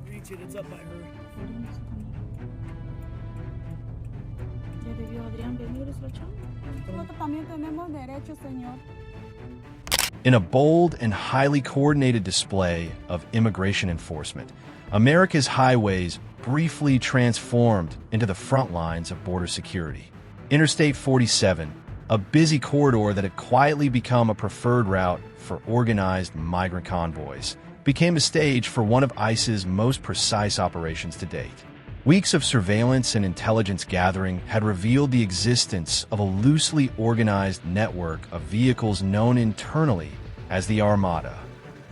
reach it. It's up by her. Ya debió Adrián venir, es la chamba. Nosotros también tenemos derecho, señor. In a bold and highly coordinated display of immigration enforcement, America's highways briefly transformed into the front lines of border security. Interstate 47, a busy corridor that had quietly become a preferred route for organized migrant convoys, became a stage for one of ICE's most precise operations to date. Weeks of surveillance and intelligence gathering had revealed the existence of a loosely organized network of vehicles known internally as the Armada.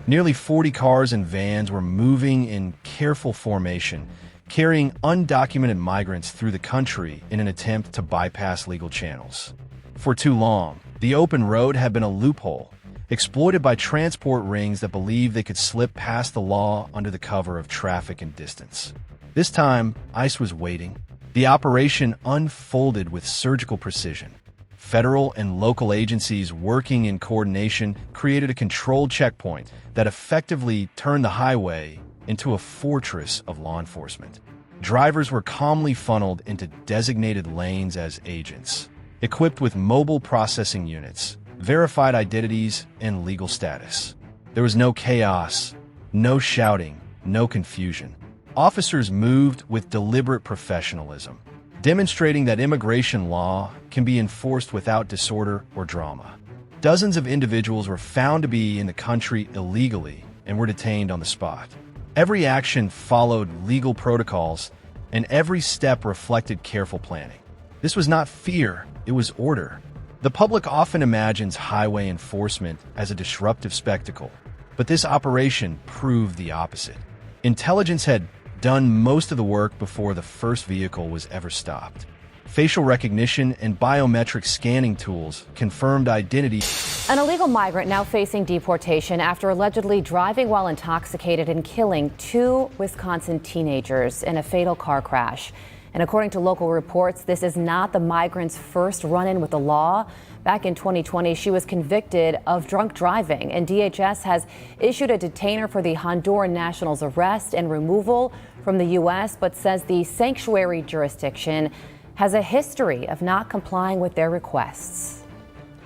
Nearly 40 cars and vans were moving in careful formation, carrying undocumented migrants through the country in an attempt to bypass legal channels. For too long, the open road had been a loophole, exploited by transport rings that believed they could slip past the law under the cover of traffic and distance. This time, ICE was waiting. The operation unfolded with surgical precision. Federal and local agencies working in coordination created a controlled checkpoint that effectively turned the highway into a fortress of law enforcement. Drivers were calmly funneled into designated lanes as agents, equipped with mobile processing units, verified identities, and legal status. There was no chaos, no shouting, no confusion. Officers moved with deliberate professionalism, demonstrating that immigration law can be enforced without disorder or drama. Dozens of individuals were found to be in the country illegally and were detained on the spot. Every action followed legal protocols, and every step reflected careful planning. This was not fear, it was order. The public often imagines highway enforcement as a disruptive spectacle, but this operation proved the opposite. Intelligence had done most of the work before the first vehicle was ever stopped. Facial recognition and biometric scanning tools confirmed identity. An illegal migrant now facing deportation after allegedly driving while intoxicated and killing two Wisconsin teenagers in a fatal car crash. And according to local reports, this is not the migrant's first run-in with the law. Back in 2020, she was convicted of drunk driving, and DHS has issued a detainer for the Honduran national's arrest and removal from the U.S., but says the sanctuary jurisdiction has a history of not complying with their requests.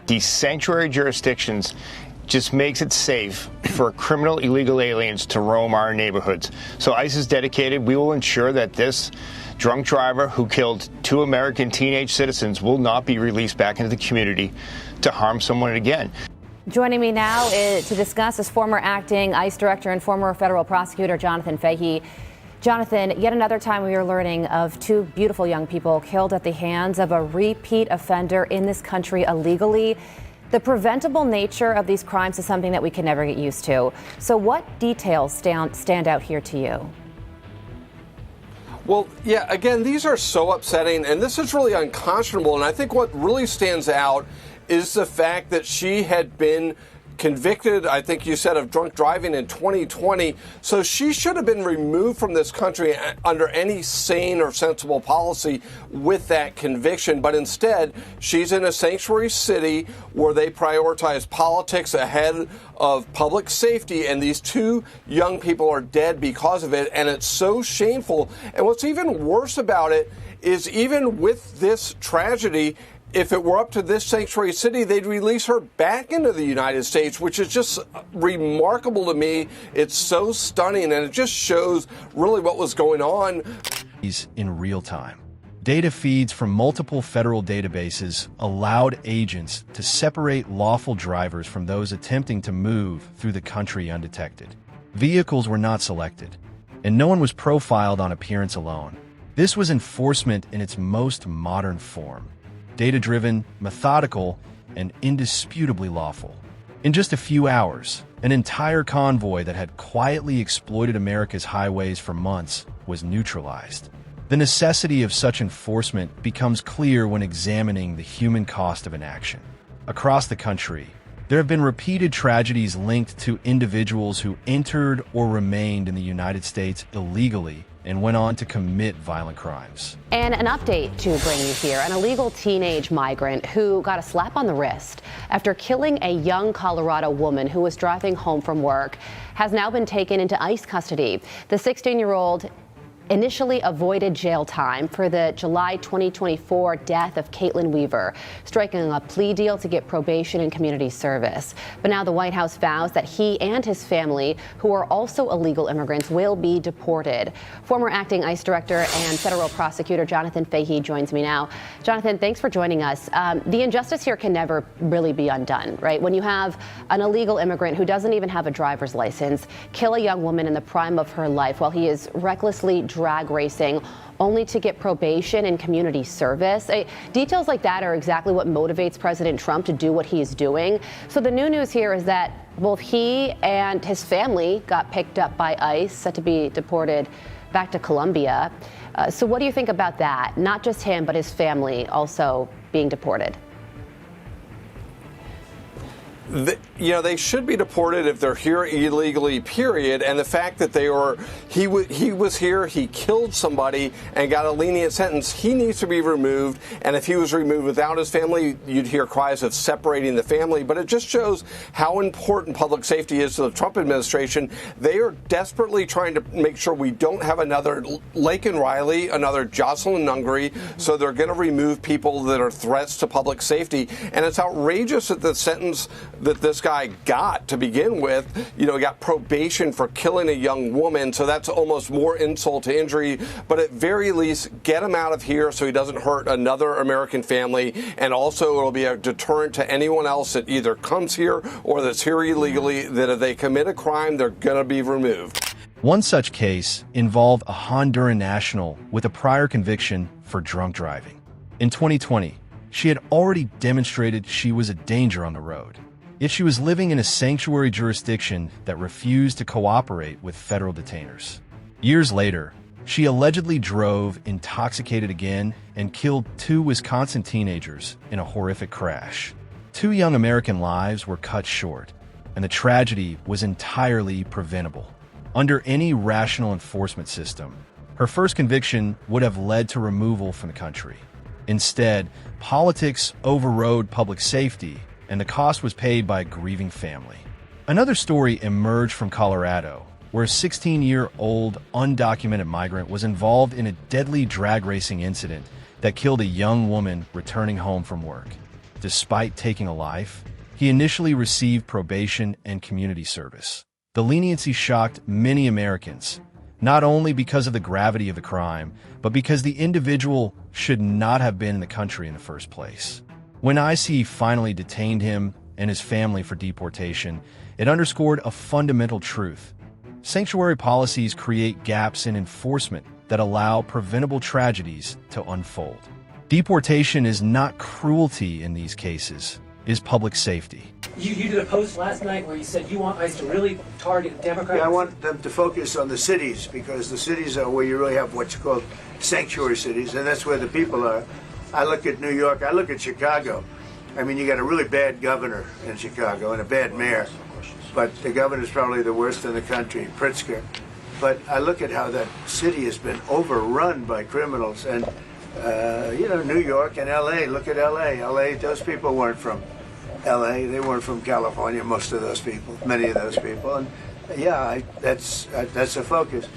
These sanctuary jurisdictions just makes it safe for criminal illegal aliens to roam our neighborhoods. So ICE is dedicated. We will ensure that this drunk driver who killed two American teenage citizens will not be released back into the community to harm someone again. Joining me now to discuss is former acting ICE director and former federal prosecutor Jonathan Fahey. Jonathan, yet another time we are learning of two beautiful young people killed at the hands of a repeat offender in this country illegally. The preventable nature of these crimes is something that we can never get used to. So what details stand out here to you? Well, yeah, again, these are so upsetting, and this is really unconscionable. And I think what really stands out is the fact that she had been convicted, I think you said, of drunk driving in 2020. So she should have been removed from this country under any sane or sensible policy with that conviction. But instead, she's in a sanctuary city where they prioritize politics ahead of public safety. And these two young people are dead because of it. And it's so shameful. And what's even worse about it is even with this tragedy, if it were up to this sanctuary city, they'd release her back into the United States, which is just remarkable to me. It's so stunning, and it just shows really what was going on. In real time. Data feeds from multiple federal databases allowed agents to separate lawful drivers from those attempting to move through the country undetected. Vehicles were not selected, and no one was profiled on appearance alone. This was enforcement in its most modern form. Data-driven, methodical, and indisputably lawful. In just a few hours, an entire convoy that had quietly exploited America's highways for months was neutralized. The necessity of such enforcement becomes clear when examining the human cost of inaction. Across the country, There have been repeated tragedies linked to individuals who entered or remained in the United States illegally and went on to commit violent crimes. And an update to bring you here. An illegal teenage migrant who got a slap on the wrist after killing a young Colorado woman who was driving home from work has now been taken into ICE custody. The 16-year-old initially avoided jail time for the July 2024 death of Caitlin Weaver, striking a plea deal to get probation and community service. But now the White House vows that he and his family, who are also illegal immigrants, will be deported. Former acting ICE director and federal prosecutor Jonathan Fahey joins me now. Jonathan, thanks for joining us. The injustice here can never really be undone, right? When you have an illegal immigrant who doesn't even have a driver's license kill a young woman in the prime of her life while he is recklessly drag racing only to get probation and community service. Details like that are exactly what motivates President Trump to do what he is doing. So the new news here is that both he and his family got picked up by ICE, set to be deported back to Colombia. So what do you think about that? Not just him, but his family also being deported. They should be deported if they're here illegally, period. And the fact that he was here, he killed somebody and got a lenient sentence, he needs to be removed. And if he was removed without his family, you'd hear cries of separating the family. But it just shows how important public safety is to the Trump administration. They are desperately trying to make sure we don't have another Laken Riley, another Jocelyn Nungary. So they're going to remove people that are threats to public safety. And it's outrageous that the sentence that this guy got to begin with, he got probation for killing a young woman, so that's almost more insult to injury. But at very least, get him out of here so he doesn't hurt another American family, and also it'll be a deterrent to anyone else that either comes here or that's here illegally, that if they commit a crime, they're going to be removed. One such case involved a Honduran national with a prior conviction for drunk driving. In 2020, she had already demonstrated she was a danger on the road. Yet she was living in a sanctuary jurisdiction that refused to cooperate with federal detainers. Years later, she allegedly drove intoxicated again and killed 2 Wisconsin teenagers in a horrific crash. 2 young American lives were cut short, and the tragedy was entirely preventable. Under any rational enforcement system, her first conviction would have led to removal from the country. Instead, politics overrode public safety, and the cost was paid by a grieving family. Another story emerged from Colorado, where a 16-year-old undocumented migrant was involved in a deadly drag racing incident that killed a young woman returning home from work. Despite taking a life, he initially received probation and community service. The leniency shocked many Americans, not only because of the gravity of the crime, but because the individual should not have been in the country in the first place. When ICE finally detained him and his family for deportation, it underscored a fundamental truth. Sanctuary policies create gaps in enforcement that allow preventable tragedies to unfold. Deportation is not cruelty in these cases, it is public safety. You did a post last night where you said you want ICE to really target Democrats. Yeah, I want them to focus on the cities, because the cities are where you really have what's called sanctuary cities, and that's where the people are. I look at New York, I look at Chicago. I mean, you got a really bad governor in Chicago and a bad mayor, but the governor's probably the worst in the country, Pritzker. But I look at how that city has been overrun by criminals, and New York and LA, look at LA. LA, those people weren't from LA, they weren't from California, most of those people, many of those people. And that's a focus.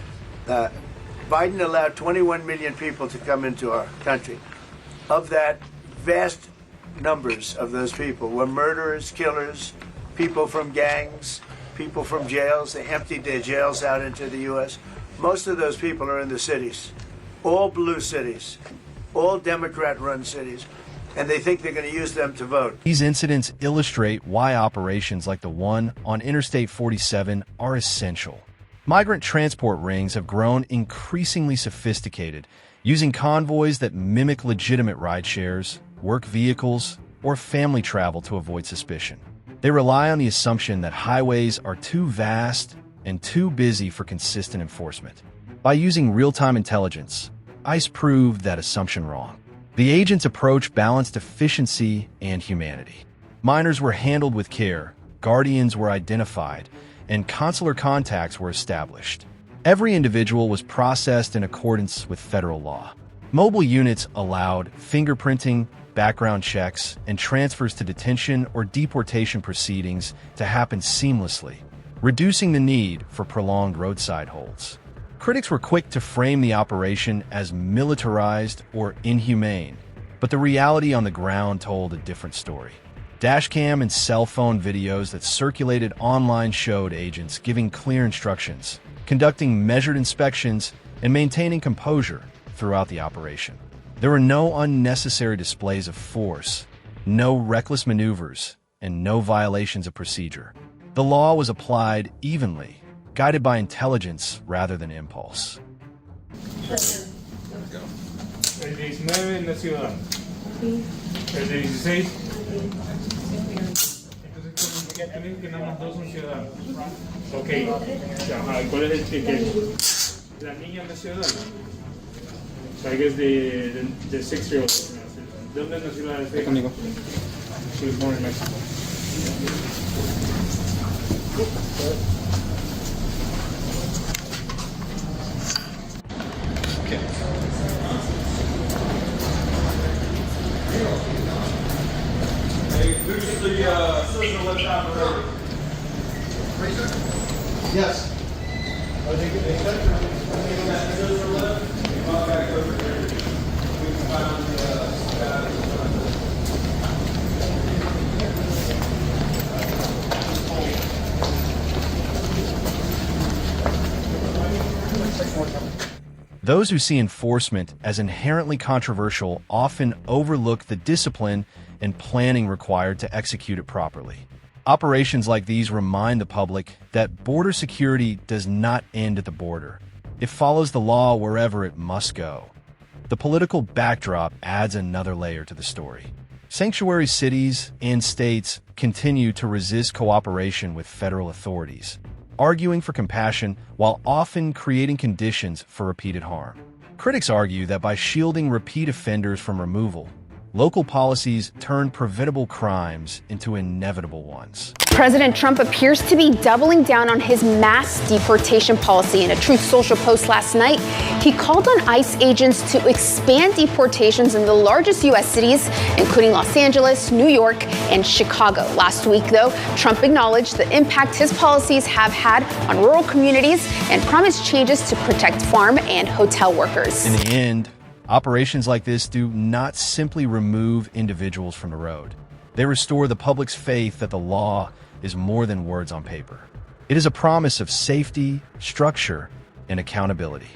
Biden allowed 21 million people to come into our country. Of that, vast numbers of those people were murderers, killers, people from gangs, people from jails. They emptied their jails out into the U.S. Most of those people are in the cities, all blue cities, all Democrat-run cities, and they think they're going to use them to vote. These incidents illustrate why operations like the one on Interstate 47 are essential. Migrant transport rings have grown increasingly sophisticated, using convoys that mimic legitimate rideshares, work vehicles, or family travel to avoid suspicion. They rely on the assumption that highways are too vast and too busy for consistent enforcement. By using real-time intelligence, ICE proved that assumption wrong. The agent's approach balanced efficiency and humanity. Minors were handled with care, guardians were identified, and consular contacts were established. Every individual was processed in accordance with federal law. Mobile units allowed fingerprinting, background checks, and transfers to detention or deportation proceedings to happen seamlessly, reducing the need for prolonged roadside holds. Critics were quick to frame the operation as militarized or inhumane, but the reality on the ground told a different story. Dashcam and cell phone videos that circulated online showed agents giving clear instructions, conducting measured inspections, and maintaining composure throughout the operation. There were no unnecessary displays of force, no reckless maneuvers, and no violations of procedure. The law was applied evenly, guided by intelligence rather than impulse. El 19 en la ciudad. El 16. Entonces, tienen que nada más dos son ciudadanos. Ok. Ajá, ¿cuál es el ticket? La niña en la ciudad. I guess the 6-year-old. ¿De dónde nació la de conmigo? She was born in Mexico. Yes. Those who see enforcement as inherently controversial often overlook the discipline and planning required to execute it properly. Operations like these remind the public that border security does not end at the border. It follows the law wherever it must go. The political backdrop adds another layer to the story. Sanctuary cities and states continue to resist cooperation with federal authorities, arguing for compassion while often creating conditions for repeated harm. Critics argue that by shielding repeat offenders from removal, local policies turn preventable crimes into inevitable ones. President Trump appears to be doubling down on his mass deportation policy. In a Truth Social post last night, he called on ICE agents to expand deportations in the largest U.S. cities, including Los Angeles, New York, and Chicago. Last week, though, Trump acknowledged the impact his policies have had on rural communities and promised changes to protect farm and hotel workers. In the end, operations like this do not simply remove individuals from the road. They restore the public's faith that the law is more than words on paper. It is a promise of safety, structure, and accountability.